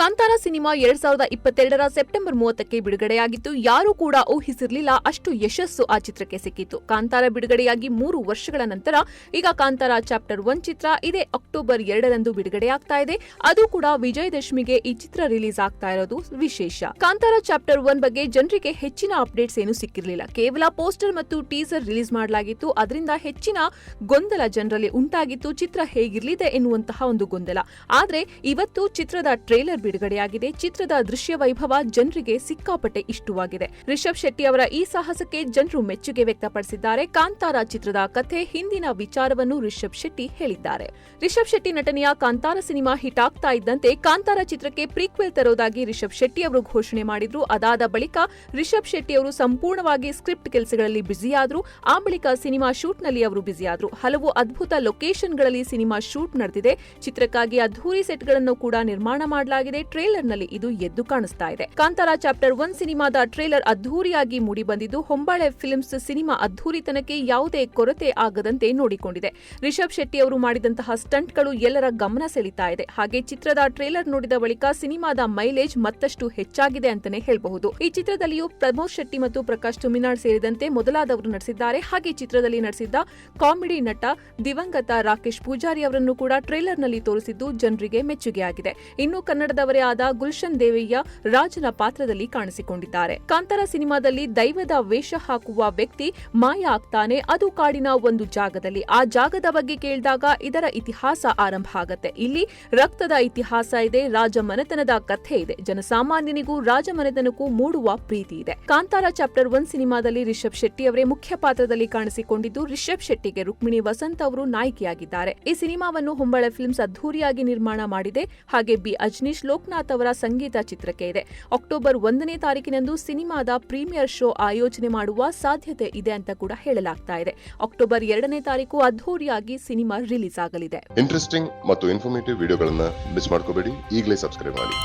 Kantara cinema 2022ರ September 30ಕ್ಕೆ ಬಿಡುಗಡೆಯಾಗಿತ್ತು. ಯಾರೂ ಕೂಡ ಊಹಿಸಿರಲಿಲ್ಲ ಅಷ್ಟು ಯಶಸ್ಸು ಆ ಚಿತ್ರಕ್ಕೆ ಸಿಕ್ಕಿತ್ತು. ಕಾಂತಾರ ಬಿಡುಗಡೆಯಾಗಿ 3 ವರ್ಷಗಳ ನಂತರ ಈಗ ಕಾಂತಾರ ಚಾಪ್ಟರ್ 1 ಚಿತ್ರ ಇದೇ ಅಕ್ಟೋಬರ್ 2ರಂದು ಬಿಡುಗಡೆಯಾಗ್ತಾ ಇದೆ. ಅದು ಕೂಡ ವಿಜಯದಶಮಿಗೆ ಈ ಚಿತ್ರ ರಿಲೀಸ್ ಆಗ್ತಾ ಇರೋದು ವಿಶೇಷ. ಕಾಂತಾರ ಚಾಪ್ಟರ್ 1 ಬಗ್ಗೆ ಜನರಿಗೆ ಹೆಚ್ಚಿನ ಅಪ್ಡೇಟ್ಸ್ ಏನು ಸಿಕ್ಕಿರಲಿಲ್ಲ. ಕೇವಲ ಪೋಸ್ಟರ್ ಮತ್ತು ಟೀಸರ್ ರಿಲೀಸ್ ಮಾಡಲಾಗಿತ್ತು. ಅದರಿಂದ ಹೆಚ್ಚಿನ ಗೊಂದಲ ಜನರಲ್ಲಿ ಉಂಟಾಗಿತ್ತು. ಚಿತ್ರ ಹೇಗಿರಲಿದೆ ಎನ್ನುವಂತಹ ಒಂದು ಗೊಂದಲ. ಆದ್ರೆ ಇವತ್ತು ಚಿತ್ರದ ಟ್ರೇಲರ್ ಬಿಡುಗಡೆಯಾಗಿದೆ. ಚಿತ್ರದ ದೃಶ್ಯ ವೈಭವ ಜನರಿಗೆ ಸಿಕ್ಕಾಪಟ್ಟೆ ಇಷ್ಟವಾಗಿದೆ. ರಿಷಬ್ ಶೆಟ್ಟಿ ಅವರ ಈ ಸಾಹಸಕ್ಕೆ ಜನರು ಮೆಚ್ಚುಗೆ ವ್ಯಕ್ತಪಡಿಸಿದ್ದಾರೆ. ಕಾಂತಾರ ಚಿತ್ರದ ಕಥೆ ಹಿಂದಿನ ವಿಚಾರವನ್ನು ರಿಷಬ್ ಶೆಟ್ಟಿ ಹೇಳಿದ್ದಾರೆ. ರಿಷಬ್ ಶೆಟ್ಟಿ ನಟನೆಯ ಕಾಂತಾರ ಸಿನಿಮಾ ಹಿಟ್ ಆಗ್ತಾ ಇದ್ದಂತೆ ಕಾಂತಾರ ಚಿತ್ರಕ್ಕೆ ಪ್ರೀಕ್ವೆಲ್ ತರೋದಾಗಿ ರಿಷಬ್ ಶೆಟ್ಟಿ ಅವರು ಘೋಷಣೆ ಮಾಡಿದ್ರು. ಅದಾದ ಬಳಿಕ ರಿಷಬ್ ಶೆಟ್ಟಿ ಅವರು ಸಂಪೂರ್ಣವಾಗಿ ಸ್ಕ್ರಿಪ್ಟ್ ಕೆಲಸಗಳಲ್ಲಿ ಬ್ಯುಸಿಯಾದ್ರು. ಆ ಬಳಿಕ ಸಿನಿಮಾ ಶೂಟ್ ನಲ್ಲಿ ಅವರು ಬ್ಯುಸಿಯಾದ್ರು. ಹಲವು ಅದ್ಭುತ ಲೊಕೇಶನ್ಗಳಲ್ಲಿ ಸಿನಿಮಾ ಶೂಟ್ ನಡೆದಿದೆ. ಚಿತ್ರಕ್ಕಾಗಿ ಅದ್ಧೂರಿ ಸೆಟ್ಗಳನ್ನು ಕೂಡ ನಿರ್ಮಾಣ ಮಾಡಲಾಗಿದೆ. ಟ್ರೇಲರ್ ನಲ್ಲಿ ಇದು ಎದ್ದು ಕಾಣಿಸ್ತಾ ಇದೆ. ಕಾಂತಾರ ಚಾಪ್ಟರ್ 1 ಸಿನಿಮಾದ ಟ್ರೇಲರ್ ಅದ್ಧೂರಿಯಾಗಿ ಮೂಡಿಬಂದಿದ್ದು ಹೊಂಬಾಳೆ ಫಿಲ್ಮ್ಸ್ ಸಿನಿಮಾ ಅದ್ಧೂರಿತನಕ್ಕೆ ಯಾವುದೇ ಕೊರತೆ ಆಗದಂತೆ ನೋಡಿಕೊಂಡಿದೆ. ರಿಷಬ್ ಶೆಟ್ಟಿ ಅವರು ಮಾಡಿದಂತಹ ಸ್ಟಂಟ್ಗಳು ಎಲ್ಲರ ಗಮನ ಸೆಳೀತಾ ಇದೆ. ಹಾಗೆ ಚಿತ್ರದ ಟ್ರೇಲರ್ ನೋಡಿದ ಬಳಿಕ ಸಿನಿಮಾದ ಮೈಲೇಜ್ ಮತ್ತಷ್ಟು ಹೆಚ್ಚಾಗಿದೆ ಅಂತಾನೆ ಹೇಳಬಹುದು. ಈ ಚಿತ್ರದಲ್ಲಿಯೂ ಪ್ರಮೋದ್ ಶೆಟ್ಟಿ ಮತ್ತು ಪ್ರಕಾಶ್ ತುಮಿನಾಳ್ ಸೇರಿದಂತೆ ಮೊದಲಾದವರು ನಟಿಸಿದ್ದಾರೆ. ಹಾಗೆ ಚಿತ್ರದಲ್ಲಿ ನಟಿಸಿದ್ದ ಕಾಮಿಡಿ ನಟ ದಿವಂಗತ ರಾಕೇಶ್ ಪೂಜಾರಿ ಅವರನ್ನು ಕೂಡ ಟ್ರೇಲರ್ ನಲ್ಲಿ ತೋರಿಸಿದ್ದು ಜನರಿಗೆ ಮೆಚ್ಚುಗೆಯಾಗಿದೆ. ಇನ್ನು ಕನ್ನಡದವರೇ ಆದ ಗುಲ್ಶನ್ ದೇವಯ್ಯ ರಾಜನ ಪಾತ್ರದಲ್ಲಿ ಕಾಣಿಸಿಕೊಂಡಿದ್ದಾರೆ. ಕಾಂತಾರ ಸಿನಿಮಾದಲ್ಲಿ ದೈವದ ವೇಷ ಹಾಕುವ ವ್ಯಕ್ತಿ ಮಾಯ ಆಗ್ತಾನೆ. ಅದು ಕಾಡಿನ ಒಂದು ಜಾಗದಲ್ಲಿ. ಆ ಜಾಗದ ಬಗ್ಗೆ ಕೇಳಿದಾಗ ಇದರ ಇತಿಹಾಸ ಆರಂಭ ಆಗತ್ತೆ. ಇಲ್ಲಿ ರಕ್ತದ ಇತಿಹಾಸ ಇದೆ. ರಾಜಮನೆತನದ ಕಥೆ ಇದೆ. ಜನಸಾಮಾನ್ಯನಿಗೂ ರಾಜಮನೆತನಕ್ಕೂ ಮೂಡುವ ಪ್ರೀತಿ ಇದೆ. ಕಾಂತಾರ ಚಾಪ್ಟರ್ 1 ಸಿನಿಮಾದಲ್ಲಿ ರಿಷಬ್ ಶೆಟ್ಟಿ ಅವರೇ ಮುಖ್ಯ ಪಾತ್ರದಲ್ಲಿ ಕಾಣಿಸಿಕೊಂಡಿದ್ದು ರಿಷಬ್ ಶೆಟ್ಟಿಗೆ ರುಕ್ಮಿಣಿ ವಸಂತ್ ಅವರು ನಾಯಕಿಯಾಗಿದ್ದಾರೆ. ಈ ಸಿನಿಮಾವನ್ನು ಹೊಂಬಾಳೆ ಫಿಲ್ಮ್ಸ್ ಅದ್ಧೂರಿಯಾಗಿ ನಿರ್ಮಾಣ ಮಾಡಿದೆ. ಹಾಗೆ ಬಿ ಅಜ್ನೀಶ್ ಲೋಕನಾಥ್ ಅವರ ಸಂಗೀತ ಚಿತ್ರಕ್ಕೆ ಇದೆ. ಅಕ್ಟೋಬರ್ 1ನೇ ತಾರೀಕಿನಂದು ಸಿನಿಮಾದ ಪ್ರೀಮಿಯರ್ ಶೋ ಆಯೋಜನೆ ಮಾಡುವ ಸಾಧ್ಯತೆ ಇದೆ ಅಂತ ಕೂಡ ಹೇಳಲಾಗ್ತಾ ಇದೆ. ಅಕ್ಟೋಬರ್ 2ನೇ ತಾರೀಕು ಅದ್ಧೂರಿಯಾಗಿ ಸಿನಿಮಾ ರಿಲೀಸ್ ಆಗಲಿದೆ. ಇಂಟ್ರೆಸ್ಟಿಂಗ್ ಮತ್ತು ಇನ್ಫಾರ್ಮೇಟಿವ್ ವಿಡಿಯೋಗಳನ್ನ ಮಿಸ್ ಮಾಡ್ಕೋಬೇಡಿ. ಈಗಲೇ ಸಬ್ಸ್ಕ್ರೈಬ್ ಮಾಡಿ.